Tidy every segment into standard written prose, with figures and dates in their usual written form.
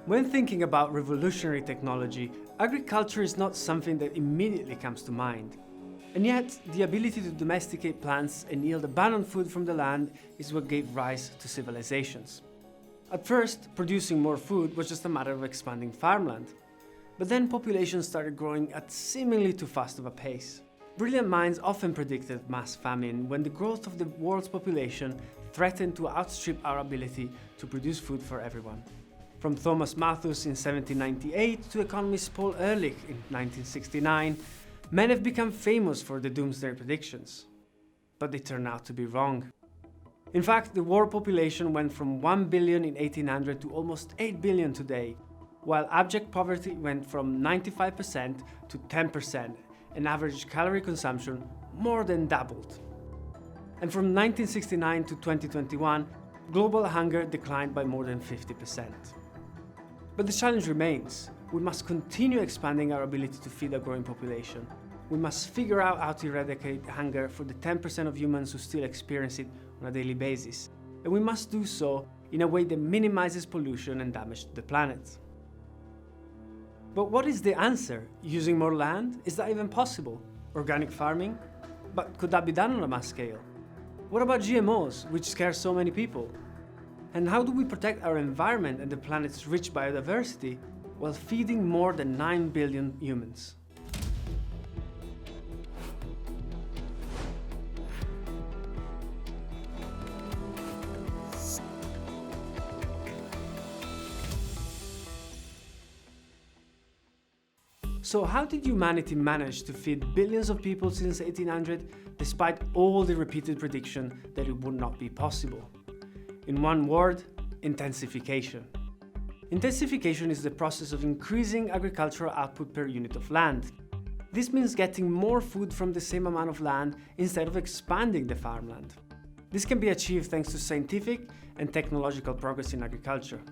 When thinking about revolutionary technology, agriculture is not something that immediately comes to mind. And yet, the ability to domesticate plants and yield abundant food from the land is what gave rise to civilizations. At first, producing more food was just a matter of expanding farmland. But then populations started growing at seemingly too fast of a pace. Brilliant minds often predicted mass famine when the growth of the world's population threatened to outstrip our ability to produce food for everyone. From Thomas Malthus in 1798 to economist Paul Ehrlich in 1969, men have become famous for the doomsday predictions. But they turned out to be wrong. In fact, the world population went from 1 billion in 1800 to almost 8 billion today, while abject poverty went from 95% to 10%, and average calorie consumption more than doubled. And from 1969 to 2021, global hunger declined by more than 50%. But the challenge remains. We must continue expanding our ability to feed a growing population. We must figure out how to eradicate hunger for the 10% of humans who still experience it on a daily basis. And we must do so in a way that minimizes pollution and damage to the planet. But what is the answer? Using more land? Is that even possible? Organic farming? But could that be done on a mass scale? What about GMOs, which scare so many people? And how do we protect our environment and the planet's rich biodiversity while feeding more than 9 billion humans? So how did humanity manage to feed billions of people since 1800, despite all the repeated prediction that it would not be possible? In one word, intensification. Intensification is the process of increasing agricultural output per unit of land. This means getting more food from the same amount of land instead of expanding the farmland. This can be achieved thanks to scientific and technological progress in agriculture.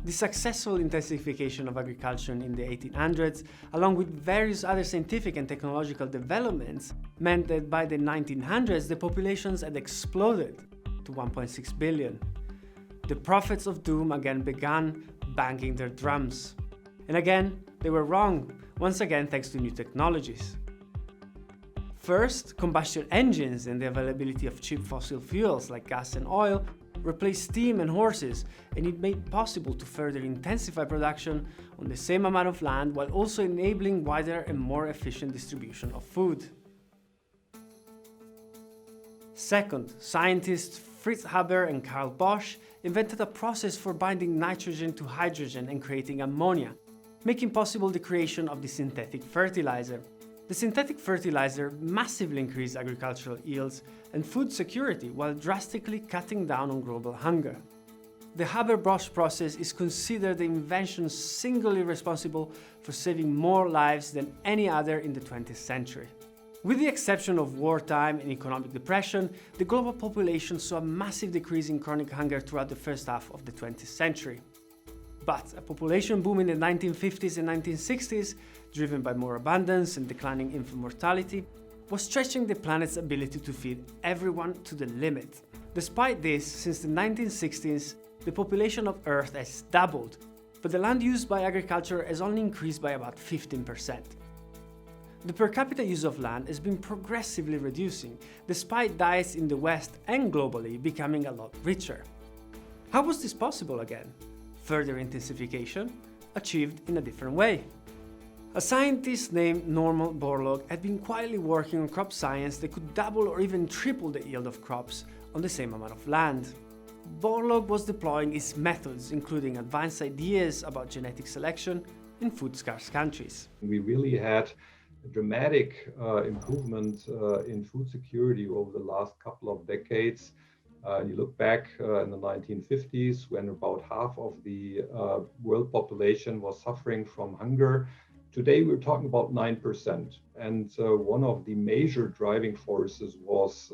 The successful intensification of agriculture in the 1800s, along with various other scientific and technological developments, meant that by the 1900s the populations had exploded to 1.6 billion. The prophets of doom again began banging their drums. And again, they were wrong, once again thanks to new technologies. First, combustion engines and the availability of cheap fossil fuels like gas and oil replaced steam and horses, and it made it possible to further intensify production on the same amount of land while also enabling wider and more efficient distribution of food. Second, scientists Fritz Haber and Karl Bosch invented a process for binding nitrogen to hydrogen and creating ammonia, making possible the creation of the synthetic fertilizer. The synthetic fertilizer massively increased agricultural yields and food security while drastically cutting down on global hunger. The Haber-Bosch process is considered the invention singly responsible for saving more lives than any other in the 20th century. With the exception of wartime and economic depression, the global population saw a massive decrease in chronic hunger throughout the first half of the 20th century. But a population boom in the 1950s and 1960s, driven by more abundance and declining infant mortality, was stretching the planet's ability to feed everyone to the limit. Despite this, since the 1960s, the population of Earth has doubled, but the land used by agriculture has only increased by about 15%. The per capita use of land has been progressively reducing, despite diets in the West and globally becoming a lot richer. How was this possible again? Further intensification, achieved in a different way. A scientist named Norman Borlaug had been quietly working on crop science that could double or even triple the yield of crops on the same amount of land. Borlaug was deploying his methods, including advanced ideas about genetic selection in food-scarce countries. We really had a dramatic improvement in food security over the last couple of decades. You look back in the 1950s, when about half of the world population was suffering from hunger. Today, we're talking about 9%. And one of the major driving forces was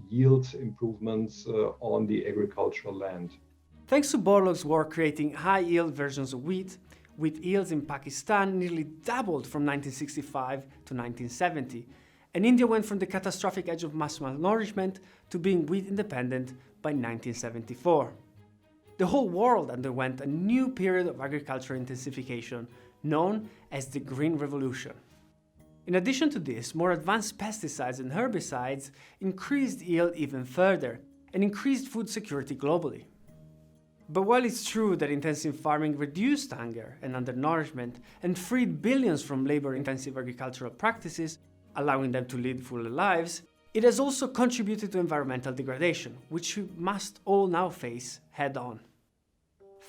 yield improvements on the agricultural land. Thanks to Borlaug's work creating high-yield versions of wheat yields in Pakistan nearly doubled from 1965 to 1970. And India went from the catastrophic edge of mass malnourishment to being wheat independent by 1974. the whole world underwent a new period of agricultural intensification, known as the Green Revolution. In addition to this, more advanced pesticides and herbicides increased yield even further and increased food security globally. But while it's true that intensive farming reduced hunger and undernourishment and freed billions from labor-intensive agricultural practices, allowing them to lead fuller lives, it has also contributed to environmental degradation, which we must all now face head-on.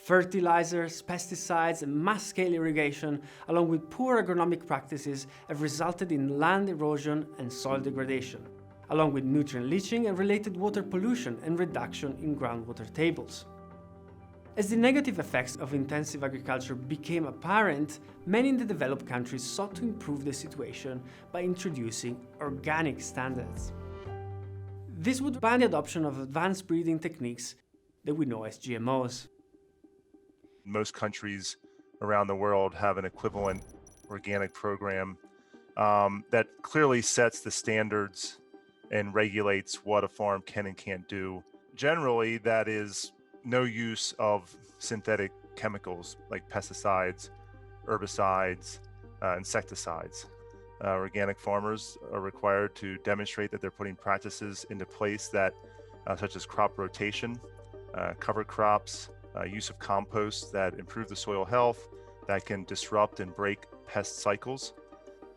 Fertilizers, pesticides, and mass-scale irrigation, along with poor agronomic practices, have resulted in land erosion and soil degradation, along with nutrient leaching and related water pollution and reduction in groundwater tables. As the negative effects of intensive agriculture became apparent, many in the developed countries sought to improve the situation by introducing organic standards. This would ban the adoption of advanced breeding techniques that we know as GMOs. Most countries around the world have an equivalent organic program that clearly sets the standards and regulates what a farm can and can't do. Generally, that is no use of synthetic chemicals like pesticides, herbicides, insecticides. Organic farmers are required to demonstrate that they're putting practices into place that, such as crop rotation, cover crops, use of compost that improve the soil health, that can disrupt and break pest cycles.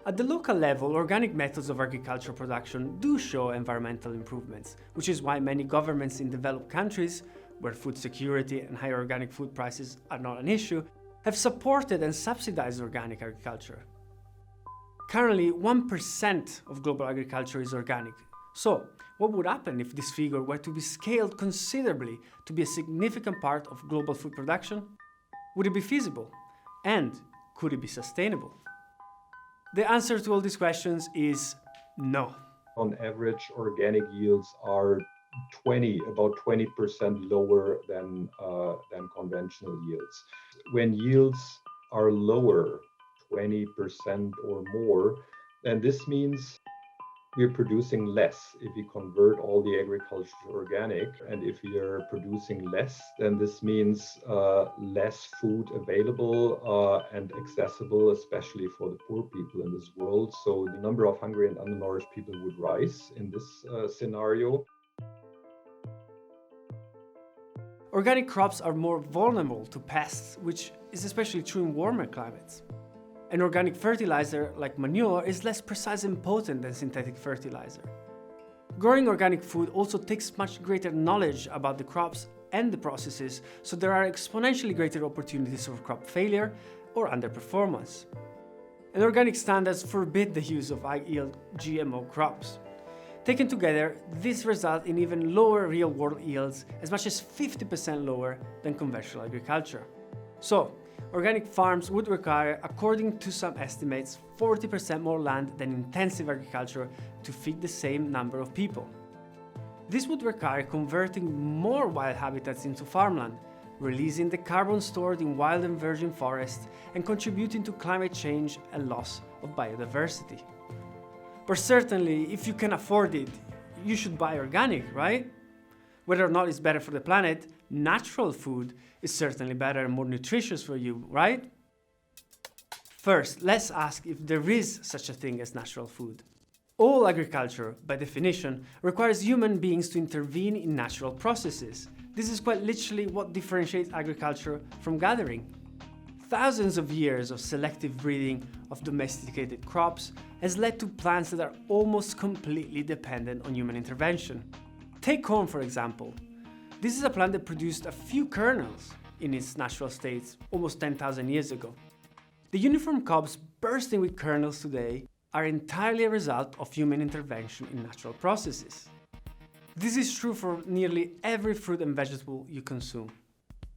At the local level, organic methods of agricultural production do show environmental improvements, which is why many governments in developed countries, where food security and higher organic food prices are not an issue, have supported and subsidized organic agriculture. Currently, 1% of global agriculture is organic. So, what would happen if this figure were to be scaled considerably to be a significant part of global food production? Would it be feasible? And could it be sustainable? The answer to all these questions is no. On average, organic yields are about 20% lower than conventional yields. When yields are lower, 20% or more, then this means we're producing less. If we convert all the agriculture to organic, and if we are producing less, then this means less food available and accessible, especially for the poor people in this world. So the number of hungry and undernourished people would rise in this scenario. Organic crops are more vulnerable to pests, which is especially true in warmer climates. An organic fertilizer, like manure, is less precise and potent than synthetic fertilizer. Growing organic food also takes much greater knowledge about the crops and the processes, so there are exponentially greater opportunities for crop failure or underperformance. And organic standards forbid the use of high-yield GMO crops. Taken together, this results in even lower real-world yields, as much as 50% lower than conventional agriculture. So, organic farms would require, according to some estimates, 40% more land than intensive agriculture to feed the same number of people. This would require converting more wild habitats into farmland, releasing the carbon stored in wild and virgin forests, and contributing to climate change and loss of biodiversity. But certainly, if you can afford it, you should buy organic, right? Whether or not it's better for the planet, natural food is certainly better and more nutritious for you, right? First, let's ask if there is such a thing as natural food. All agriculture, by definition, requires human beings to intervene in natural processes. This is quite literally what differentiates agriculture from gathering. Thousands of years of selective breeding of domesticated crops has led to plants that are almost completely dependent on human intervention. Take corn, for example. This is a plant that produced a few kernels in its natural states almost 10,000 years ago. The uniform cobs bursting with kernels today are entirely a result of human intervention in natural processes. This is true for nearly every fruit and vegetable you consume.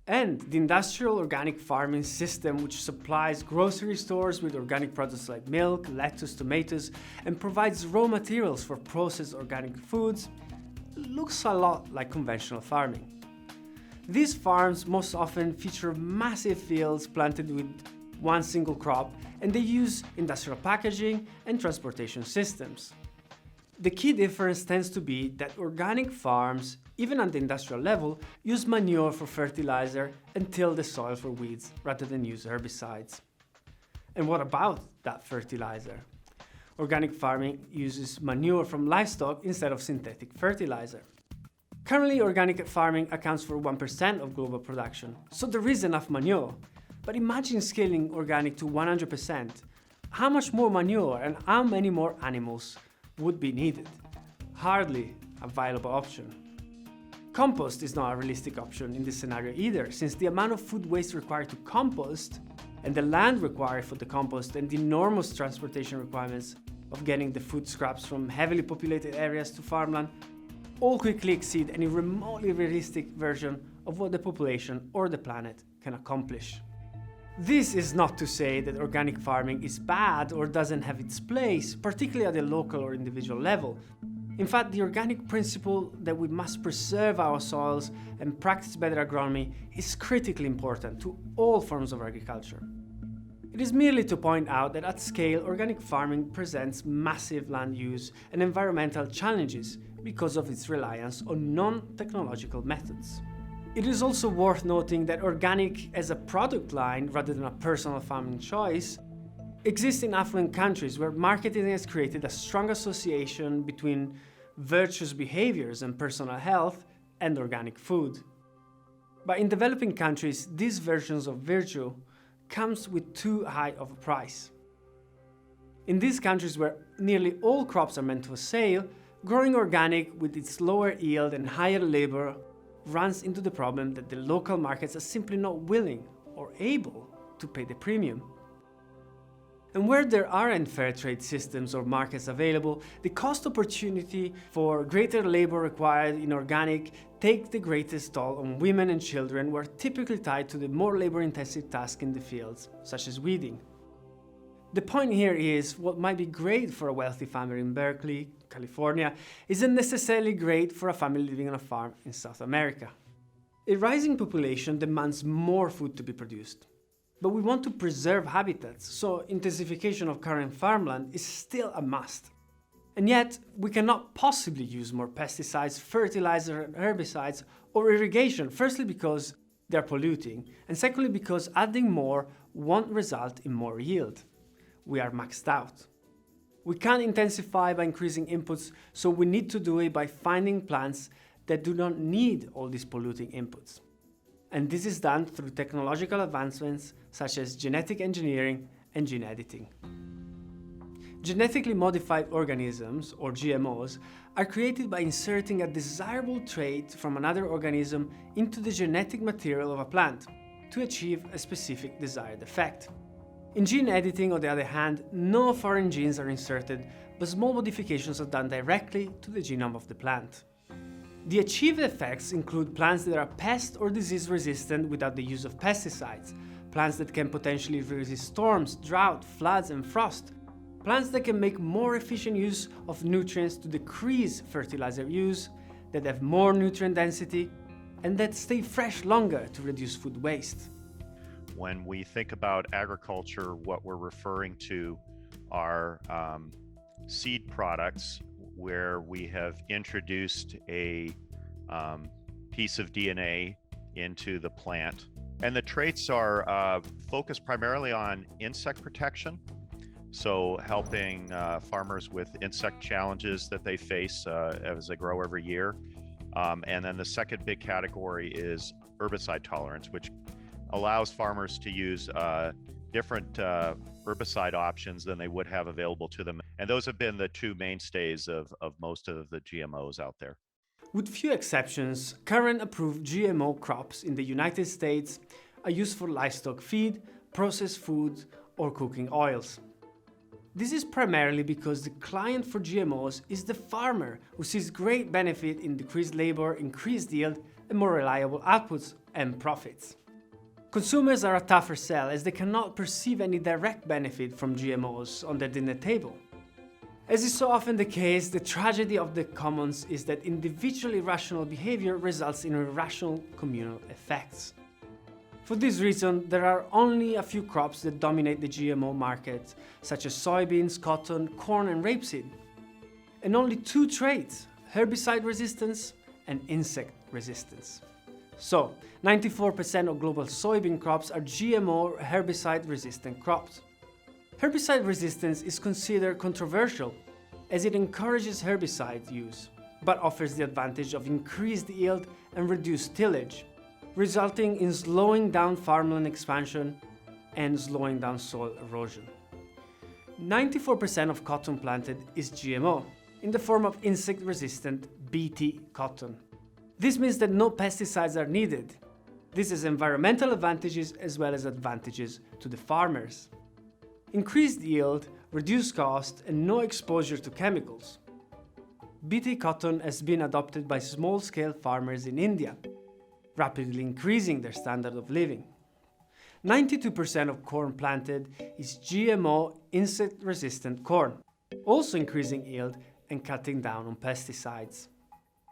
And the industrial organic farming system, which supplies grocery stores with organic products like milk, lettuce, tomatoes, and provides raw materials for processed organic foods, looks a lot like conventional farming. These farms most often feature massive fields planted with one single crop, and they use industrial packaging and transportation systems. The key difference tends to be that organic farms, even at the industrial level, use manure for fertilizer and till the soil for weeds rather than use herbicides. And what about that fertilizer? Organic farming uses manure from livestock instead of synthetic fertilizer. Currently, organic farming accounts for 1% of global production, so there is enough manure. But imagine scaling organic to 100%. How much more manure and how many more animals would be needed? Hardly a viable option. Compost is not a realistic option in this scenario either, since the amount of food waste required to compost and the land required for the compost and the enormous transportation requirements of getting the food scraps from heavily populated areas to farmland all quickly exceed any remotely realistic version of what the population or the planet can accomplish. This is not to say that organic farming is bad or doesn't have its place, particularly at the local or individual level. In fact, the organic principle that we must preserve our soils and practice better agronomy is critically important to all forms of agriculture. It is merely to point out that at scale, organic farming presents massive land use and environmental challenges because of its reliance on non-technological methods. It is also worth noting that organic as a product line rather than a personal farming choice exists in affluent countries where marketing has created a strong association between virtuous behaviors and personal health and organic food. But in developing countries, these versions of virtue comes with too high of a price. In these countries where nearly all crops are meant for sale, growing organic with its lower yield and higher labor runs into the problem that the local markets are simply not willing or able to pay the premium. And where there aren't fair trade systems or markets available, the cost opportunity for greater labor required in organic takes the greatest toll on women and children who are typically tied to the more labor-intensive tasks in the fields, such as weeding. The point here is what might be great for a wealthy farmer in Berkeley, California, isn't necessarily great for a family living on a farm in South America. A rising population demands more food to be produced. But we want to preserve habitats, so intensification of current farmland is still a must. And yet, we cannot possibly use more pesticides, fertilizer and herbicides, or irrigation, firstly because they're polluting, and secondly because adding more won't result in more yield. We are maxed out. We can't intensify by increasing inputs, so we need to do it by finding plants that do not need all these polluting inputs. And this is done through technological advancements such as genetic engineering and gene editing. Genetically modified organisms, or GMOs, are created by inserting a desirable trait from another organism into the genetic material of a plant to achieve a specific desired effect. In gene editing, on the other hand, no foreign genes are inserted, but small modifications are done directly to the genome of the plant. The achieved effects include plants that are pest or disease resistant without the use of pesticides, plants that can potentially resist storms, drought, floods, and frost, plants that can make more efficient use of nutrients to decrease fertilizer use, that have more nutrient density, and that stay fresh longer to reduce food waste. When we think about agriculture, what we're referring to are seed products where we have introduced a piece of DNA into the plant. And the traits are focused primarily on insect protection. So helping farmers with insect challenges that they face as they grow every year. And then the second big category is herbicide tolerance, which allows farmers to use different herbicide options than they would have available to them. And those have been the two mainstays of most of the GMOs out there. With few exceptions, current approved GMO crops in the United States are used for livestock feed, processed food, or cooking oils. This is primarily because the client for GMOs is the farmer, who sees great benefit in decreased labor, increased yield, and more reliable outputs and profits. Consumers are a tougher sell as they cannot perceive any direct benefit from GMOs on their dinner table. As is so often the case, the tragedy of the commons is that individually rational behavior results in irrational communal effects. For this reason, there are only a few crops that dominate the GMO market, such as soybeans, cotton, corn, and rapeseed. and only 2 traits: herbicide resistance and insect resistance. So, 94% of global soybean crops are GMO herbicide-resistant crops. Herbicide resistance is considered controversial as it encourages herbicide use, but offers the advantage of increased yield and reduced tillage, resulting in slowing down farmland expansion and slowing down soil erosion. 94% of cotton planted is GMO, in the form of insect-resistant Bt cotton. This means that no pesticides are needed. This has environmental advantages as well as advantages to the farmers. Increased yield, reduced cost, and no exposure to chemicals. Bt cotton has been adopted by small-scale farmers in India, rapidly increasing their standard of living. 92% of corn planted is GMO insect-resistant corn, also increasing yield and cutting down on pesticides.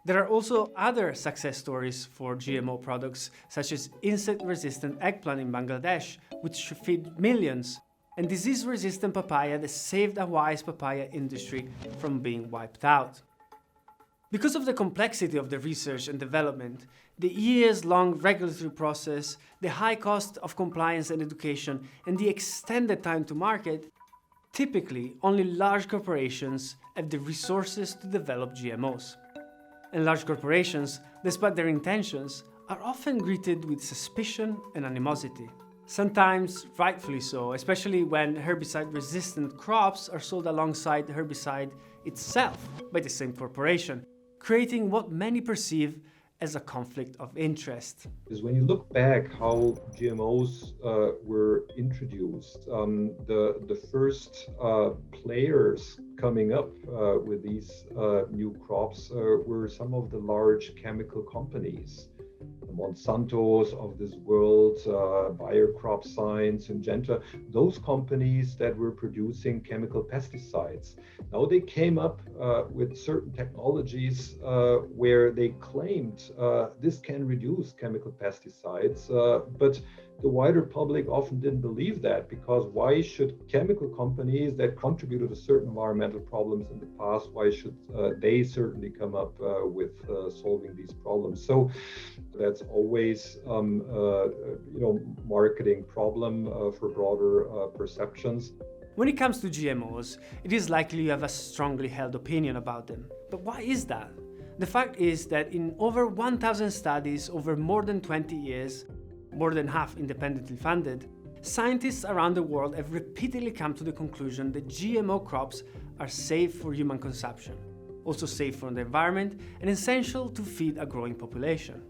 There are also other success stories for GMO products, such as insect-resistant eggplant in Bangladesh, which feed millions, and disease-resistant papaya that saved Hawaii's papaya industry from being wiped out. Because of the complexity of the research and development, the years-long regulatory process, the high cost of compliance and education, and the extended time to market, typically only large corporations have the resources to develop GMOs. And large corporations, despite their intentions, are often greeted with suspicion and animosity. Sometimes rightfully so, especially when herbicide-resistant crops are sold alongside the herbicide itself by the same corporation, creating what many perceive as a conflict of interest. Because when you look back how GMOs were introduced, the first players coming up with these new crops were some of the large chemical companies. The Monsantos of this world, Bayer Crop Science, Syngenta, those companies that were producing chemical pesticides. Now they came up with certain technologies where they claimed this can reduce chemical pesticides, but the wider public often didn't believe that, because why should chemical companies that contributed to certain environmental problems in the past, why should they certainly come up with solving these problems? So that's always marketing problem for broader perceptions. When it comes to GMOs, it is likely you have a strongly held opinion about them. But why is that? The fact is that in over 1,000 studies over more than 20 years, more than half independently funded, scientists around the world have repeatedly come to the conclusion that GMO crops are safe for human consumption, also safe for the environment, and essential to feed a growing population.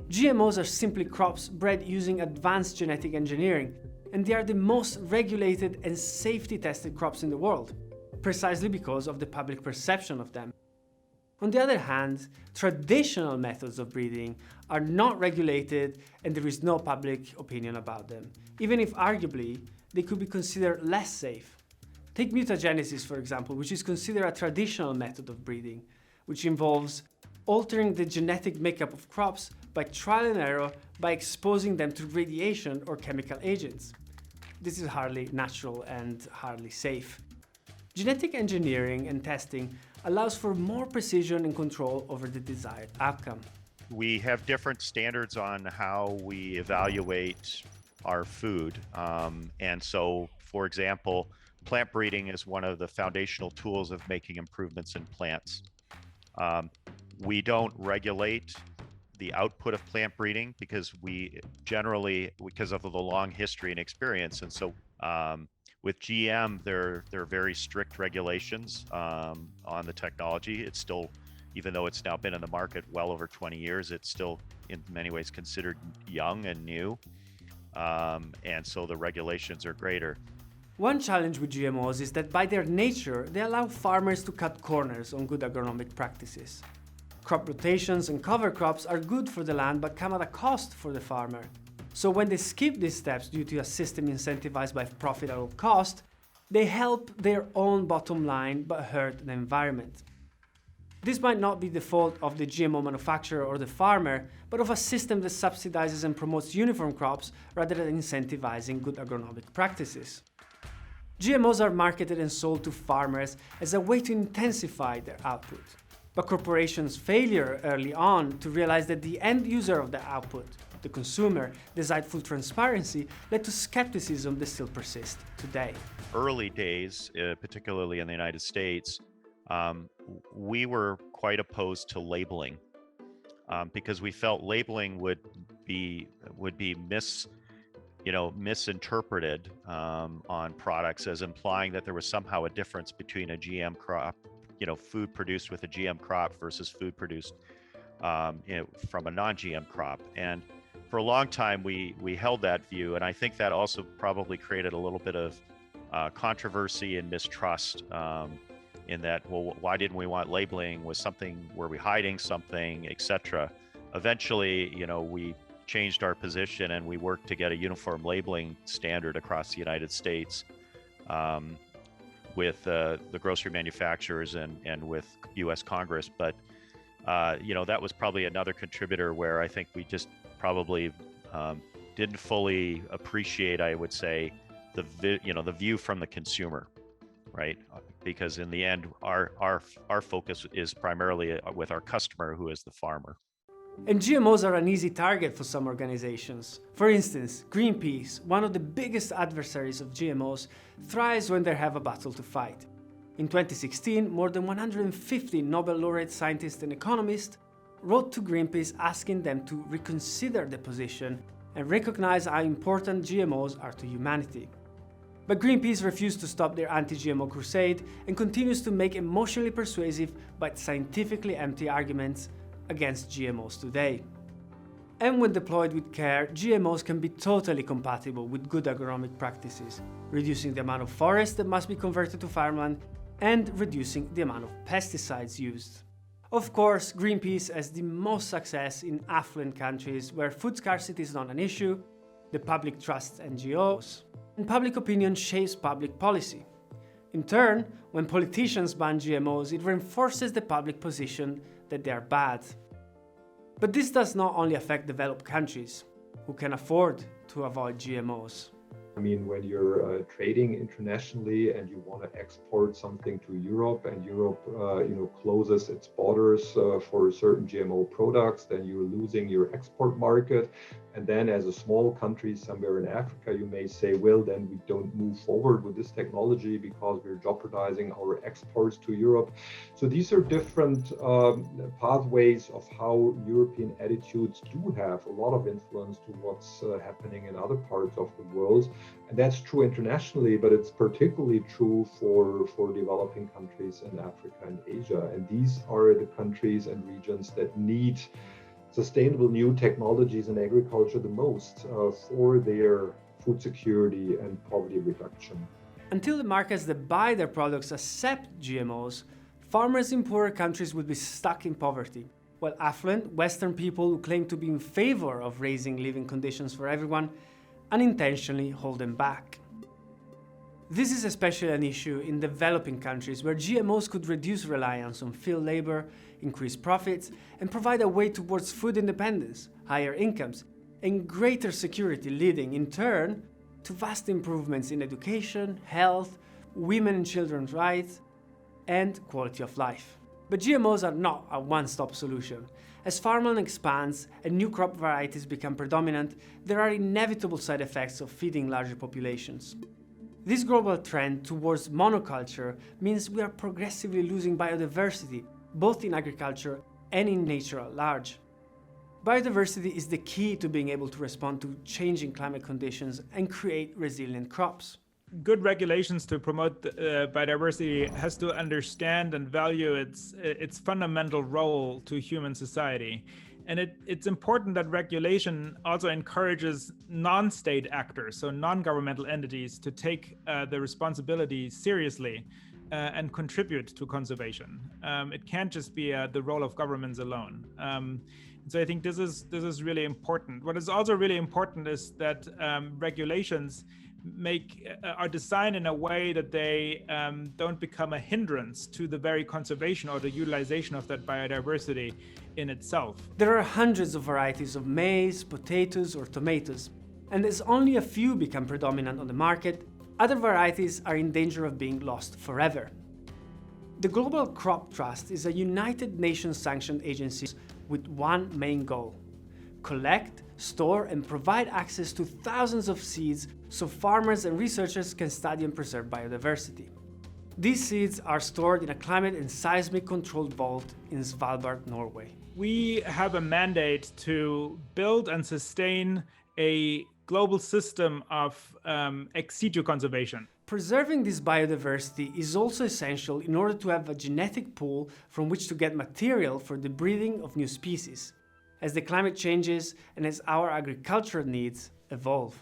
GMOs are simply crops bred using advanced genetic engineering, and they are the most regulated and safety-tested crops in the world, precisely because of the public perception of them. On the other hand, traditional methods of breeding are not regulated and there is no public opinion about them, even if arguably they could be considered less safe. Take mutagenesis, for example, which is considered a traditional method of breeding, which involves altering the genetic makeup of crops by trial and error by exposing them to radiation or chemical agents. This is hardly natural and hardly safe. Genetic engineering and testing allows for more precision and control over the desired outcome. We have different standards on how we evaluate our food. And so, for example, plant breeding is one of the foundational tools of making improvements in plants. We don't regulate the output of plant breeding because because of the long history and experience. And so with GM, there are very strict regulations on the technology. It's still, even though it's now been in the market well over 20 years, it's still in many ways considered young and new. And so the regulations are greater. One challenge with GMOs is that by their nature, they allow farmers to cut corners on good agronomic practices. Crop rotations and cover crops are good for the land but come at a cost for the farmer. So when they skip these steps due to a system incentivized by profit at all cost, they help their own bottom line but hurt the environment. This might not be the fault of the GMO manufacturer or the farmer, but of a system that subsidizes and promotes uniform crops rather than incentivizing good agronomic practices. GMOs are marketed and sold to farmers as a way to intensify their output. But corporations' failure early on to realize that the end user of the output, the consumer, desired full transparency led to skepticism that still persists today. Early days, particularly in the United States, we were quite opposed to labeling because we felt labeling would be misinterpreted on products as implying that there was somehow a difference between a GM crop, food produced with a GM crop versus food produced from a non-GM crop. And for a long time, we held that view, and I think that also probably created a little bit of controversy and mistrust in that, well, why didn't we want labeling? Were we hiding something, etc.? Eventually, we changed our position and we worked to get a uniform labeling standard across the United States with the grocery manufacturers and with U.S. Congress. But that was probably another contributor where I think we just probably didn't fully appreciate, I would say, the view from the consumer, right? Because in the end, our focus is primarily with our customer, who is the farmer. And GMOs are an easy target for some organizations. For instance, Greenpeace, one of the biggest adversaries of GMOs, thrives when they have a battle to fight. In 2016, more than 150 Nobel laureate scientists and economists wrote to Greenpeace asking them to reconsider the position and recognize how important GMOs are to humanity. But Greenpeace refused to stop their anti-GMO crusade and continues to make emotionally persuasive but scientifically empty arguments against GMOs today. And when deployed with care, GMOs can be totally compatible with good agronomic practices, reducing the amount of forest that must be converted to farmland and reducing the amount of pesticides used. Of course, Greenpeace has the most success in affluent countries where food scarcity is not an issue, the public trusts NGOs, and public opinion shapes public policy. In turn, when politicians ban GMOs, it reinforces the public position that they are bad. But this does not only affect developed countries, who can afford to avoid GMOs. I mean, when you're trading internationally and you want to export something to Europe and Europe, closes its borders for certain GMO products, then you're losing your export market. And then as a small country somewhere in Africa, you may say, well, then we don't move forward with this technology because we're jeopardizing our exports to Europe. So these are different pathways of how European attitudes do have a lot of influence to what's happening in other parts of the world. And that's true internationally, but it's particularly true for developing countries in Africa and Asia. And these are the countries and regions that need sustainable new technologies in agriculture the most for their food security and poverty reduction. Until the markets that buy their products accept GMOs, farmers in poorer countries will be stuck in poverty, while affluent Western people who claim to be in favor of raising living conditions for everyone unintentionally hold them back. This is especially an issue in developing countries where GMOs could reduce reliance on field labor, increase profits, and provide a way towards food independence, higher incomes, and greater security, leading, in turn, to vast improvements in education, health, women and children's rights, and quality of life. But GMOs are not a one-stop solution. As farmland expands and new crop varieties become predominant, there are inevitable side effects of feeding larger populations. This global trend towards monoculture means we are progressively losing biodiversity, both in agriculture and in nature at large. Biodiversity is the key to being able to respond to changing climate conditions and create resilient crops. Good regulations to promote biodiversity has to understand and value its fundamental role to human society. And it's important that regulation also encourages non-state actors, so non-governmental entities, to take the responsibility seriously and contribute to conservation. It can't just be the role of governments alone. So I think this is really important. What is also really important is that regulations are designed in a way that they don't become a hindrance to the very conservation or the utilization of that biodiversity in itself. There are hundreds of varieties of maize, potatoes, or tomatoes, and as only a few become predominant on the market, Other varieties are in danger of being lost forever. The Global Crop Trust is a United Nations sanctioned agency with one main goal: collect, store, and provide access to thousands of seeds so farmers and researchers can study and preserve biodiversity. These seeds are stored in a climate and seismic controlled vault in Svalbard, Norway. We have a mandate to build and sustain a global system of ex situ conservation. Preserving this biodiversity is also essential in order to have a genetic pool from which to get material for the breeding of new species, as the climate changes and as our agricultural needs evolve.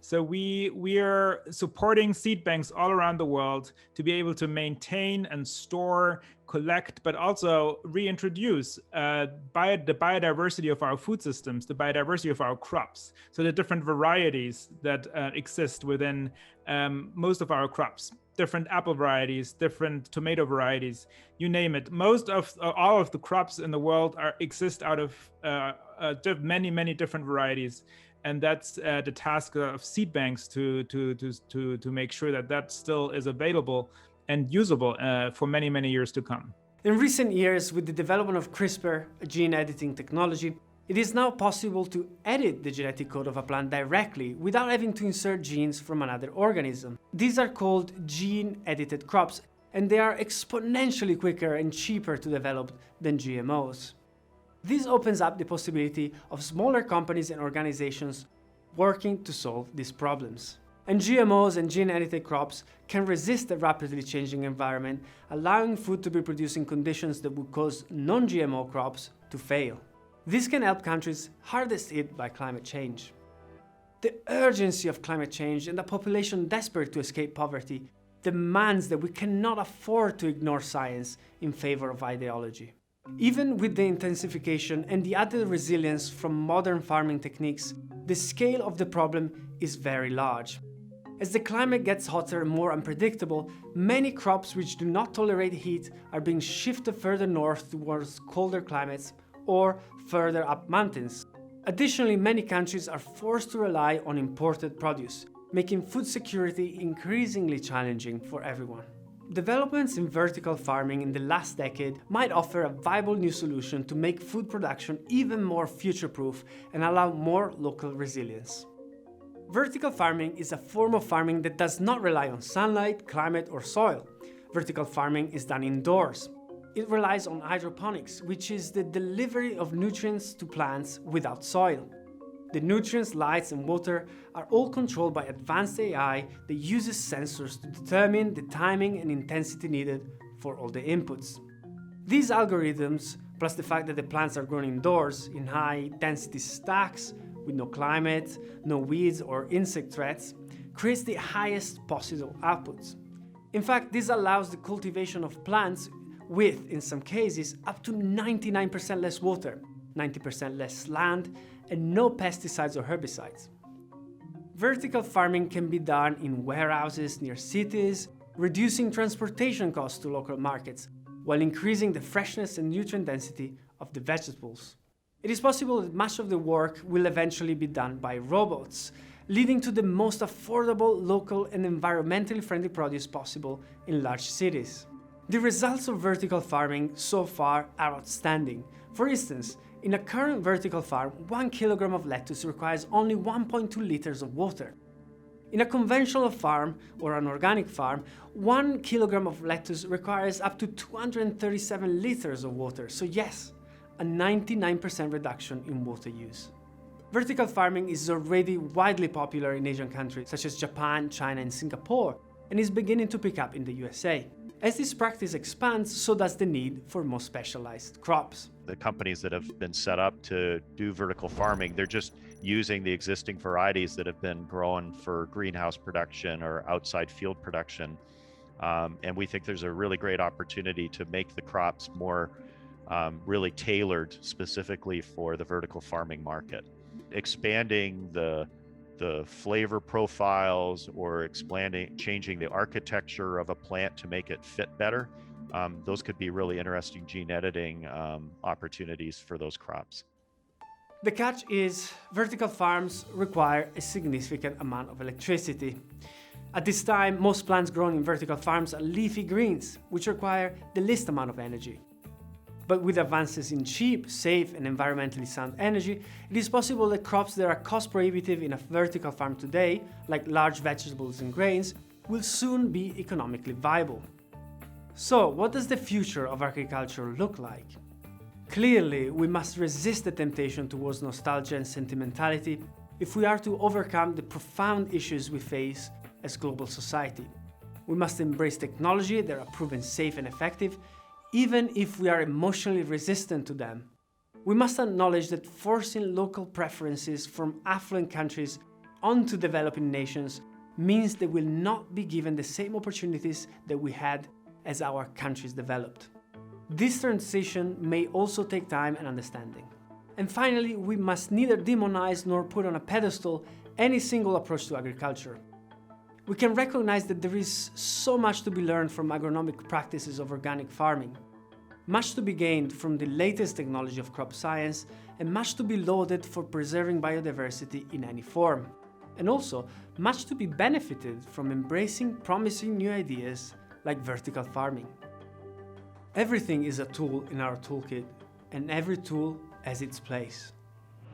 So we are supporting seed banks all around the world to be able to maintain and store, collect, but also reintroduce the biodiversity of our food systems, the biodiversity of our crops. So the different varieties that exist within most of our crops, different apple varieties, different tomato varieties, you name it. Most of all of the crops in the world exist out of many different varieties. And that's the task of seed banks to make sure that that still is available and usable for many years to come. In recent years, with the development of CRISPR, a gene editing technology, it is now possible to edit the genetic code of a plant directly without having to insert genes from another organism. These are called gene-edited crops, and they are exponentially quicker and cheaper to develop than GMOs. This opens up the possibility of smaller companies and organizations working to solve these problems. And GMOs and gene-edited crops can resist the rapidly changing environment, allowing food to be produced in conditions that would cause non-GMO crops to fail. This can help countries hardest hit by climate change. The urgency of climate change and a population desperate to escape poverty demands that we cannot afford to ignore science in favor of ideology. Even with the intensification and the added resilience from modern farming techniques, the scale of the problem is very large. As the climate gets hotter and more unpredictable, many crops which do not tolerate heat are being shifted further north towards colder climates or further up mountains. Additionally, many countries are forced to rely on imported produce, making food security increasingly challenging for everyone. Developments in vertical farming in the last decade might offer a viable new solution to make food production even more future-proof and allow more local resilience. Vertical farming is a form of farming that does not rely on sunlight, climate, or soil. Vertical farming is done indoors. It relies on hydroponics, which is the delivery of nutrients to plants without soil. The nutrients, lights, and water are all controlled by advanced AI that uses sensors to determine the timing and intensity needed for all the inputs. These algorithms, plus the fact that the plants are grown indoors in high-density stacks with no climate, no weeds or insect threats, creates the highest possible outputs. In fact, this allows the cultivation of plants with, in some cases, up to 99% less water, 90% less land, and no pesticides or herbicides. Vertical farming can be done in warehouses near cities, reducing transportation costs to local markets, while increasing the freshness and nutrient density of the vegetables. It is possible that much of the work will eventually be done by robots, leading to the most affordable, local, and environmentally friendly produce possible in large cities. The results of vertical farming so far are outstanding. For instance, in a current vertical farm, 1 kilogram of lettuce requires only 1.2 liters of water. In a conventional farm or an organic farm, 1 kilogram of lettuce requires up to 237 liters of water. So yes, a 99% reduction in water use. Vertical farming is already widely popular in Asian countries such as Japan, China, and Singapore, and is beginning to pick up in the USA. As this practice expands, so does the need for more specialized crops. The companies that have been set up to do vertical farming, they're just using the existing varieties that have been grown for greenhouse production or outside field production. And we think there's a really great opportunity to make the crops more really tailored specifically for the vertical farming market. Expanding the flavor profiles or changing the architecture of a plant to make it fit better, those could be really interesting gene editing opportunities for those crops. The catch is vertical farms require a significant amount of electricity. At this time, most plants grown in vertical farms are leafy greens, which require the least amount of energy. But with advances in cheap, safe, and environmentally sound energy, it is possible that crops that are cost prohibitive in a vertical farm today, like large vegetables and grains, will soon be economically viable. So, what does the future of agriculture look like? Clearly, we must resist the temptation towards nostalgia and sentimentality if we are to overcome the profound issues we face as global society. We must embrace technology that are proven safe and effective, even if we are emotionally resistant to them. We must acknowledge that forcing local preferences from affluent countries onto developing nations means they will not be given the same opportunities that we had as our countries developed. This transition may also take time and understanding. And finally, we must neither demonize nor put on a pedestal any single approach to agriculture. We can recognize that there is so much to be learned from agronomic practices of organic farming, much to be gained from the latest technology of crop science, and much to be lauded for preserving biodiversity in any form, and also much to be benefited from embracing promising new ideas like vertical farming. Everything is a tool in our toolkit, and every tool has its place.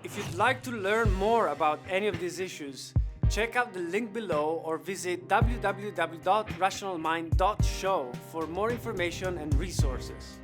If you'd like to learn more about any of these issues, check out the link below or visit www.rationalmind.show for more information and resources.